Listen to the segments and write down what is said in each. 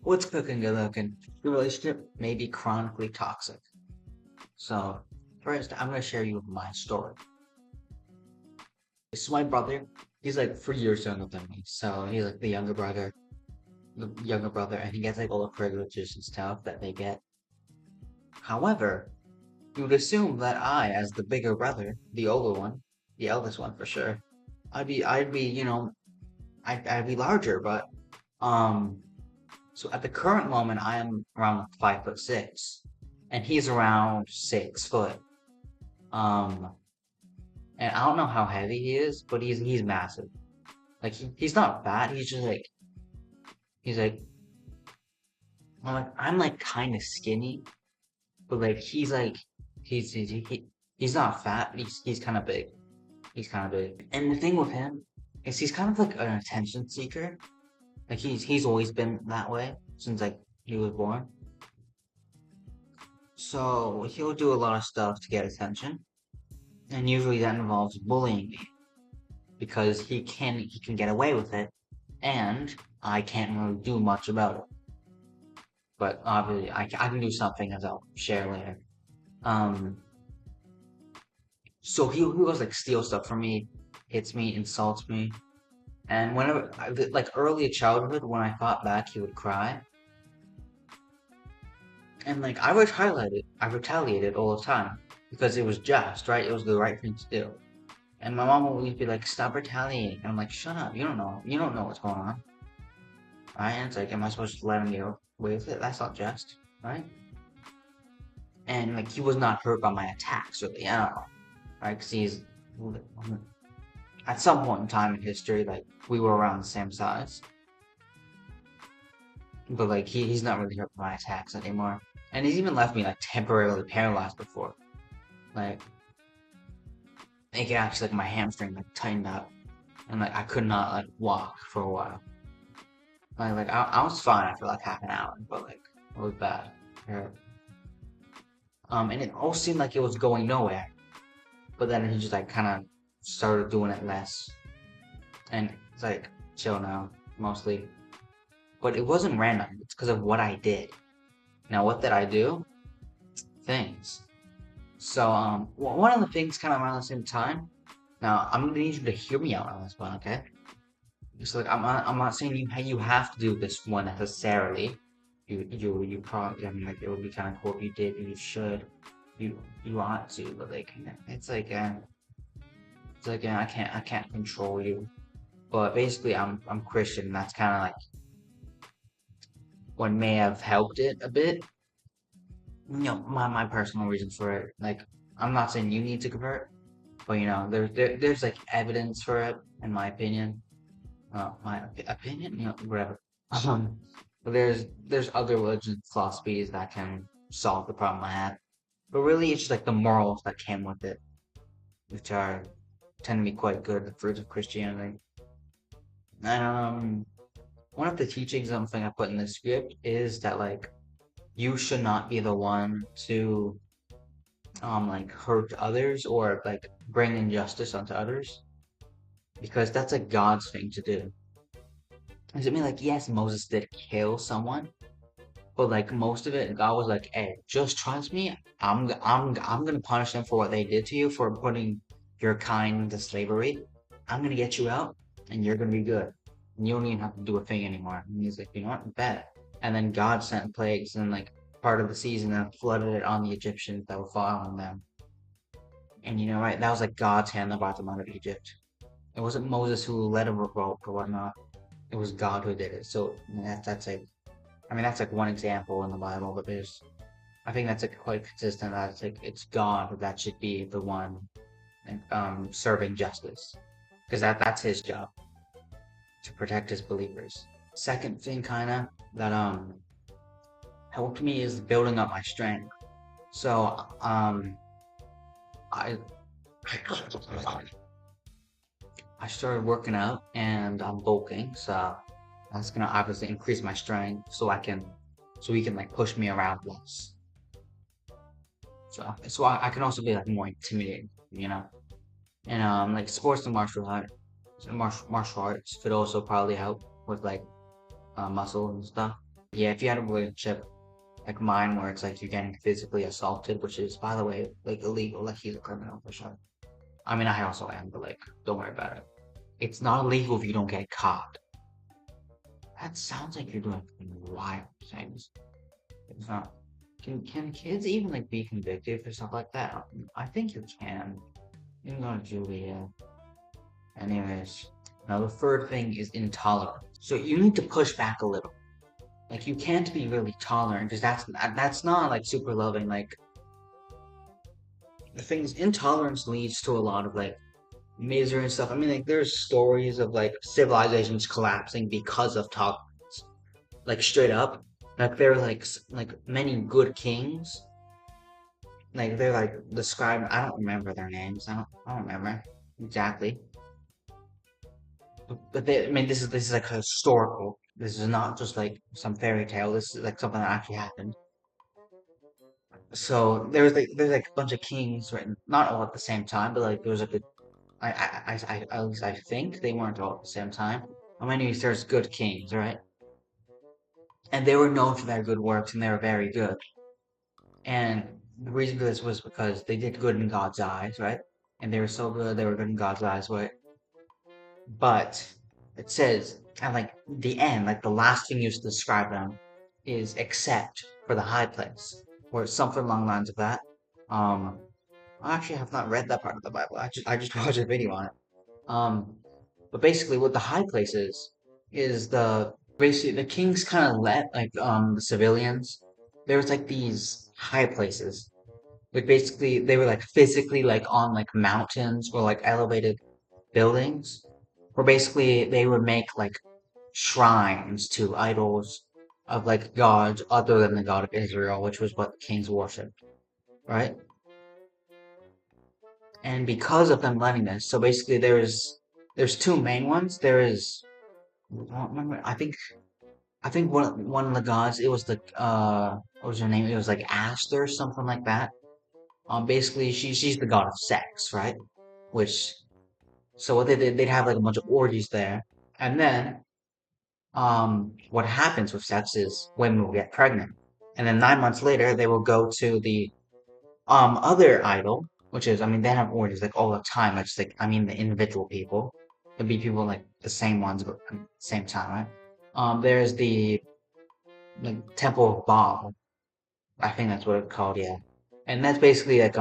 What's cooking good looking? Your relationship may be chronically toxic. So, first, I'm going to share you my story. This is my brother. He's like 3 years younger than me. So, he's like the younger brother, and he gets like all the privileges and stuff that they get. However, you would assume that I, as the bigger brother, the older one, the eldest one for sure, I'd be larger, but, um, so at the current moment, I am around like 5'6", and he's around 6 foot. Um, and I don't know how heavy he is, but he's massive. Like he's not fat. He's like I'm like kind of skinny, but like he's not fat. But he's kind of big. He's kind of big. And the thing with him is he's kind of like an attention seeker. Like he's always been that way since like he was born. So he'll do a lot of stuff to get attention, and usually that involves bullying me because he can get away with it, and I can't really do much about it. But obviously, I can do something as I'll share later. Um, so he was like steal stuff from me, hits me, insults me, and like early childhood when I fought back, he would cry, and like I retaliated all the time because it was just right, it was the right thing to do. And my mom would always be like, "Stop retaliating," and I'm like, "Shut up, you don't know what's going on, right?" And it's like, am I supposed to let him get away with it? That's not just, right? And like he was not hurt by my attacks really at all, right? Because he's at some point in time in history, like we were around the same size, but like he's not really hurt by my attacks anymore. And he's even left me like temporarily paralyzed before. Like it actually like my hamstring like tightened up, and like I could not like walk for a while. I was fine after like half an hour, but like it was bad. It hurt. And it all seemed like it was going nowhere. But then he just like kind of started doing it less, and it's like chill now mostly. But it wasn't random. It's because of what I did. Now, what did I do? Things. So one of the things kind of around the same time. Now, I'm gonna need you to hear me out on this one, okay? So like I'm not saying you have to do this one necessarily. You probably, I mean, like it would be kind of cool if you did. You should. You ought to, but like it's like I can't control you. But basically, I'm Christian. And that's kind of like what may have helped it a bit. My personal reasons for it. Like, I'm not saying you need to convert, but there's like evidence for it, in my opinion. My opinion, whatever. Um, but there's other religious philosophies that can solve the problem I have. But really, it's just like the morals that came with it, which are tend to be quite good, the fruits of Christianity. And one of the teachings, something I put in the script is that like you should not be the one to like hurt others or like bring injustice onto others because that's a God's thing to do. Does it mean like yes, Moses did kill someone, but like most of it, God was like, "Hey, just trust me. I'm gonna punish them for what they did to you for putting your kind into slavery. I'm gonna get you out, and you're gonna be good. And you don't even have to do a thing anymore." And he's like, "You know what? Bet." And then God sent plagues and like part of the season and flooded it on the Egyptians that were following them. And right, that was like God's hand that brought them out of Egypt. It wasn't Moses who led a revolt or whatnot. It was God who did it. So that's like, I mean, that's like one example in the Bible, but I think that's like quite consistent. That it's God that should be the one serving justice, because that's his job to protect his believers. Second thing, kind of that helped me is building up my strength. So I I started working out and I'm bulking, so that's gonna obviously increase my strength so he can like push me around less. So I can also be like more intimidating. And like sports and martial arts could also probably help with like muscle and stuff. Yeah, if you had a relationship like mine where it's like you're getting physically assaulted, which is, by the way, like illegal, like he's a criminal for sure. I mean, I also am, but like, don't worry about it. It's not illegal if you don't get caught. That sounds like you're doing wild things. It's not. Can kids even like be convicted for stuff like that? I think you can. You can go to Julia. Anyways, now the third thing is intolerance. So you need to push back a little. Like you can't be really tolerant because that's not like super loving. Like the things intolerance leads to a lot of like misery and stuff. I mean, like there's stories of like civilizations collapsing because of tolerance. Like straight up, like there are like many good kings. Like they're like described. I don't remember their names. I don't remember exactly. But they, I mean, this is like historical. This is not just like some fairy tale. This is like something that actually happened. So there's like a bunch of kings written, not all at the same time, but like there was like a at least I think they weren't all at the same time. How many there's good kings, right? And they were known for their good works, and they were very good. And the reason for this was because they did good in God's eyes, right? And they were so good, they were good in God's eyes, right? But it says, and like the end, like the last thing used to describe them is except for the high place, or something along the lines of that. Um, I actually have not read that part of the Bible. I just watched a video on it. But basically, what the high place is the basically the kings kind of let like the civilians. There was like these high places, like basically they were like physically like on like mountains or like elevated buildings, where basically they would make like shrines to idols of like gods other than the God of Israel, which was what the kings worshipped, right? And because of them letting this, so basically there's two main ones. There is I don't remember. I think one of the gods. It was the what was her name? It was like Aster, something like that. Basically she's the god of sex, right? Which so what they did, they'd have like a bunch of orgies there, and then what happens with sex is women will get pregnant, and then 9 months later they will go to the other idol, which is I mean they have orgies like all the time. It's like I mean the individual people, it'd be people like the same ones but at the same time, right? There's the like Temple of Baal. I think that's what it's called, yeah. And that's basically like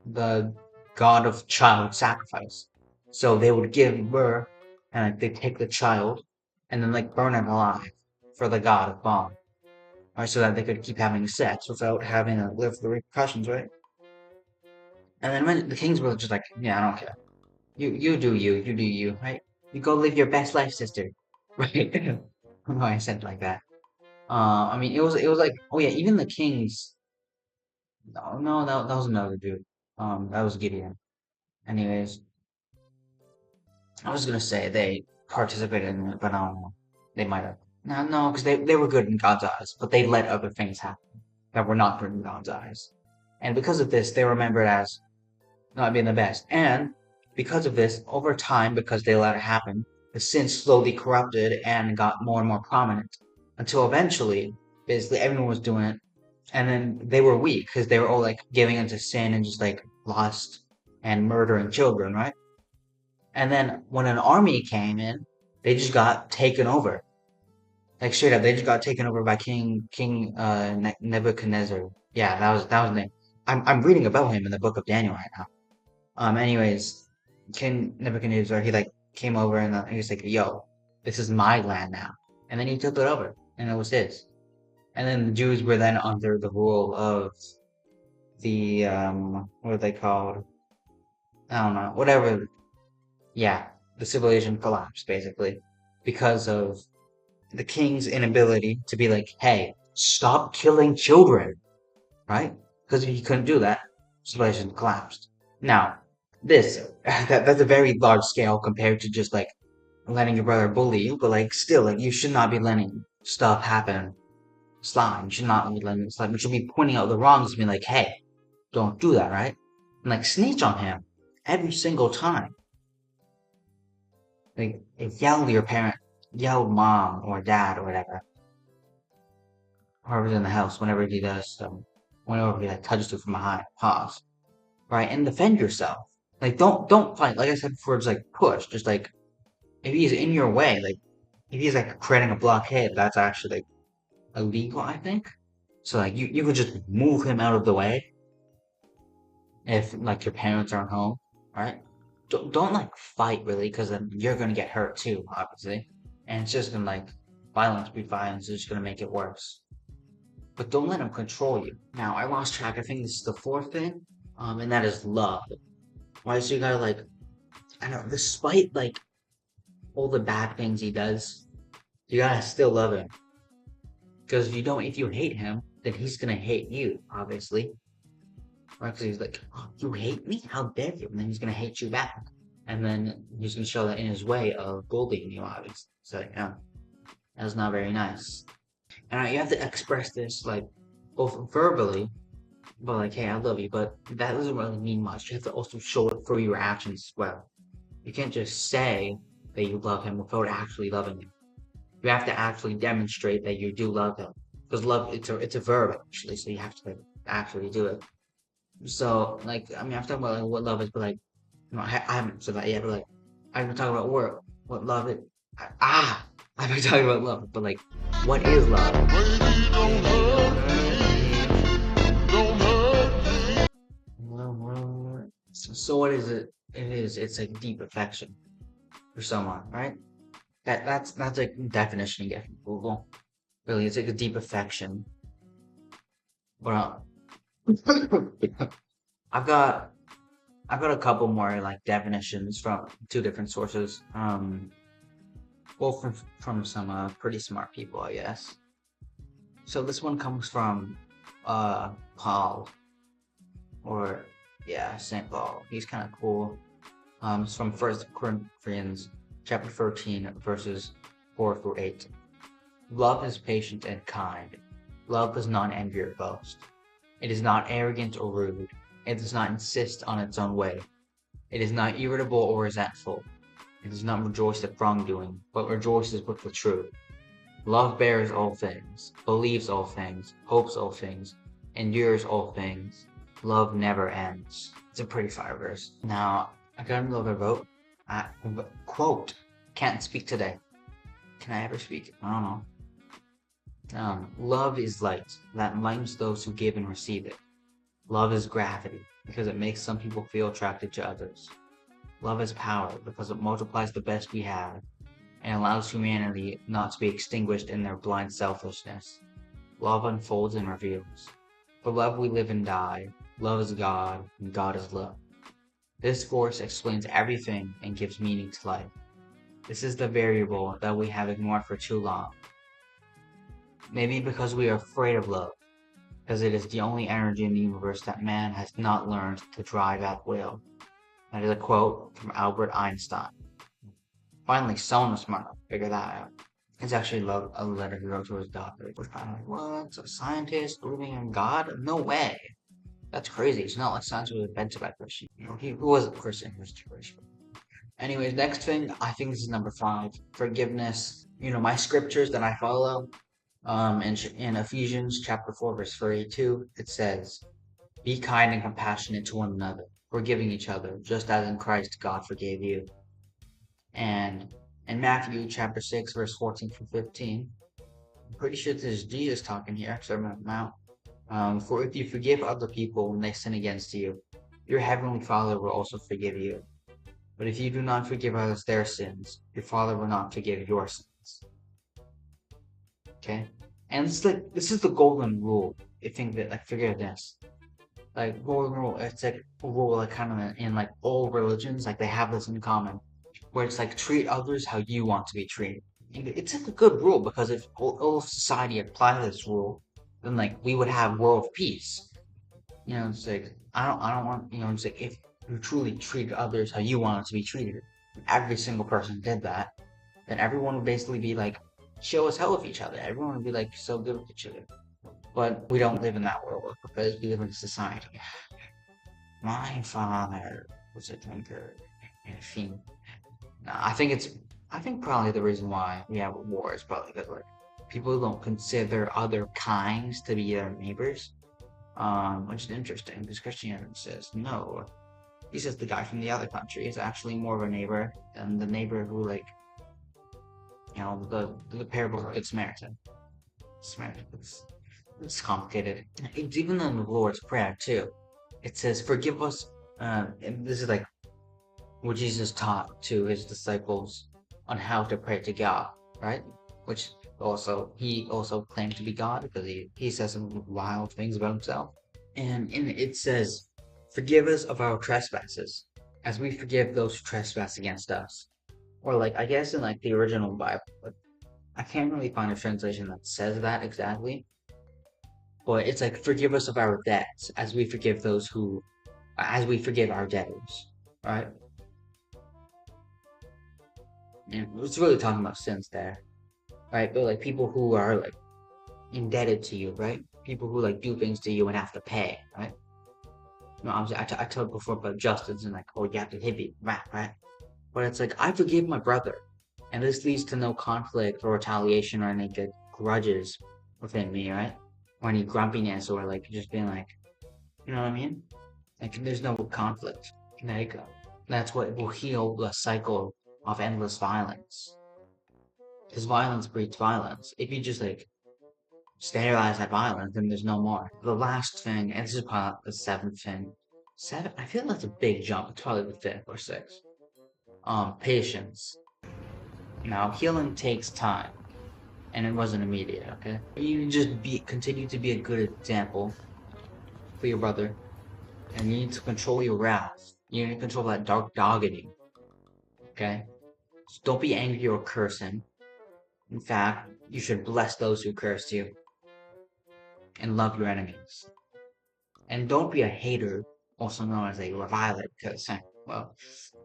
the god of child sacrifice. So they would give birth and like they take the child and then like burn it alive for the god of Baal. Right, so that they could keep having sex without having to live with the repercussions, right? And then when the kings were just like, yeah, I don't care. You do you, right? You go live your best life, sister. Right? I don't know why I said it like that. I mean, it was like, oh yeah, even the kings. No, no, that was another dude. That was Gideon. Anyways, I was gonna say they participated in it, but I don't know. They might have. No, no, because they were good in God's eyes, but they let other things happen that were not good in God's eyes. And because of this, they were remembered as not being the best. And because of this, over time, because they let it happen, the sin slowly corrupted and got more and more prominent until eventually, basically, everyone was doing it. And then they were weak because they were all like giving into sin and just like lust and murdering children, right? And then when an army came in, they just got taken over. Like straight up, they just got taken over by King Nebuchadnezzar. Yeah, that was the name. I'm reading about him in the book of Daniel right now. Anyways, King Nebuchadnezzar, he like came over and he was like, "Yo, this is my land now," and then he took it over, and it was his. And then the Jews were then under the rule of the what are they called? I don't know, whatever. Yeah, the civilization collapsed basically because of the king's inability to be like, "Hey, stop killing children," right? Because if he couldn't do that, civilization collapsed. Now, this that's a very large scale compared to just like letting your brother bully you, but like still, like you should not be letting stuff happen. Slime, you should not be letting slime. You should be pointing out the wrongs and be like, "Hey, don't do that," right? And like snitch on him every single time. Like yell at your parent, yell mom or dad or whatever. whoever's in the house, whenever he does, whenever he like touches you from behind, pause, right, and defend yourself. Like don't fight. Like I said before, just like push. Just like if he's in your way, like if he's like creating a blockade, that's actually like illegal, I think. So like you could just move him out of the way if like your parents aren't home, right? Don't like fight really, because then you're gonna get hurt too, obviously, and it's just gonna like violence be violence. It's just gonna make it worse. But don't let him control you. Now I lost track. I think this is the fourth thing, and that is love. Right? So you gotta like I don't know, despite like all the bad things he does, you gotta still love him. Because if you don't, if you hate him, then he's gonna hate you, obviously. Right? Because he's like, oh, you hate me? How dare you? And then he's gonna hate you back. And then he's gonna show that in his way of bullying you, obviously. So yeah, that's not very nice. And you have to express this like both verbally, but like, hey, I love you. But that doesn't really mean much. You have to also show it through your actions as well. You can't just say that you love him without actually loving him. You have to actually demonstrate that you do love him. Because love, it's a verb actually, so you have to like, actually do it. So like, I mean, I'm talking about like what love is, but like, I haven't said that yet. But like, I've been talking about work, what love is. I've been talking about love, but like, what is love? Baby, don't hurt me. Don't hurt me. So what is it? It is. It's like deep affection for someone, right? That's like definition you get from Google. Really, it's like a deep affection. But I've got I've got a couple more like definitions from two different sources. Both from some pretty smart people, I guess. So this one comes from Paul, or yeah, Saint Paul. He's kind of cool. It's from First Corinthians chapter 13, verses 4 through 8. Love is patient and kind. Love does not envy or boast. It is not arrogant or rude. It does not insist on its own way. It is not irritable or resentful. It does not rejoice at wrongdoing, but rejoices with the truth. Love bears all things, believes all things, hopes all things, endures all things. Love never ends. It's a pretty fire verse. Now, I got another vote. Quote, can't speak today. Can I ever speak? I don't know. Love is light that enlightens those who give and receive it. Love is gravity because it makes some people feel attracted to others. Love is power because it multiplies the best we have and allows humanity not to be extinguished in their blind selfishness. Love unfolds and reveals. For love we live and die. Love is God, and God is love. This force explains everything and gives meaning to life. This is the variable that we have ignored for too long. Maybe because we are afraid of love, because it is the only energy in the universe that man has not learned to drive at will. That is a quote from Albert Einstein. Finally, someone was smart enough to figure that out. It's actually a letter he wrote to his daughter. It was kind of like, what? A scientist believing in God? No way. That's crazy. It's not like science was invented by Christian. You know, he was a Christian. He was Jewish. Anyways, next thing, I think this is number 5. Forgiveness. You know, my scriptures that I follow, in Ephesians chapter 4, verse 32, it says, be kind and compassionate to one another, forgiving each other, just as in Christ God forgave you. And in Matthew chapter 6, verse 14 through 15, I'm pretty sure this is Jesus talking here, so I'm out. For if you forgive other people when they sin against you, your heavenly Father will also forgive you. But if you do not forgive others their sins, your Father will not forgive your sins. Okay? And this is the golden rule. I think that like forgiveness. Like golden rule, it's like a rule like kind of in like all religions, like they have this in common. Where it's like treat others how you want to be treated. And it's like a good rule because if all of society applied this rule, then like we would have world peace. You know, it's like I don't want it's like if you truly treat others how you want to be treated, every single person did that, then everyone would basically be like chill as hell with each other. Everyone would be like so good with each other. But we don't live in that world because we live in society. My father was a drinker and a fiend. No, I think probably the reason why we have war is probably good. Like, People don't consider other kinds to be their neighbors, which is interesting because Christianity says no. He says the guy from the other country is actually more of a neighbor than the neighbor who, like, the parable of the Good Samaritan. Samaritan, it's complicated. It's even in the Lord's Prayer too. It says, "Forgive us." And this is like what Jesus taught to his disciples on how to pray to God, right? Which also he also claimed to be God because he says some wild things about himself. And in it says, "Forgive us of our trespasses, as we forgive those who trespass against us." Or like I guess in like the original Bible, but I can't really find a translation that says that exactly. But it's like, "Forgive us of our debts, as we forgive our debtors," right? And it's really talking about sins there, right? But like people who are like indebted to you, right? People who like do things to you and have to pay, right? Obviously, I told before about justice and like, oh, you have to hit me back, right? But it's like, I forgive my brother, and this leads to no conflict or retaliation or any good grudges within me, right? Or any grumpiness or like just being like, you know what I mean? Like, there's no conflict. Like, that's what will heal the cycle of endless violence. Because violence breeds violence. If you just like sterilize that violence, then there's no more. The last thing, and this is probably the seventh thing. Seven? I feel that's a big jump. It's probably the fifth or sixth. Patience. Now, healing takes time, and it wasn't immediate. Okay, you just continue to be a good example for your brother, and you need to control your wrath. You need to control that dark dog in you. Okay, so don't be angry or cursing. In fact, you should bless those who curse you and love your enemies. And don't be a hater, also known as a reviler, because, well,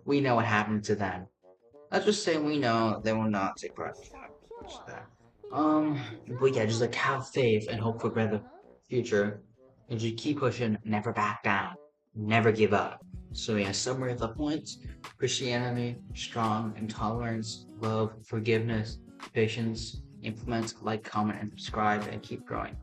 we know what happened to them. Let's just say we know they will not take part in that. But yeah, just like have faith and hope for a better future. And just keep pushing, never back down, never give up. So yeah, summary of the points: Christianity, strong, intolerance, love, forgiveness, patience, implement, like, comment, and subscribe, and keep growing.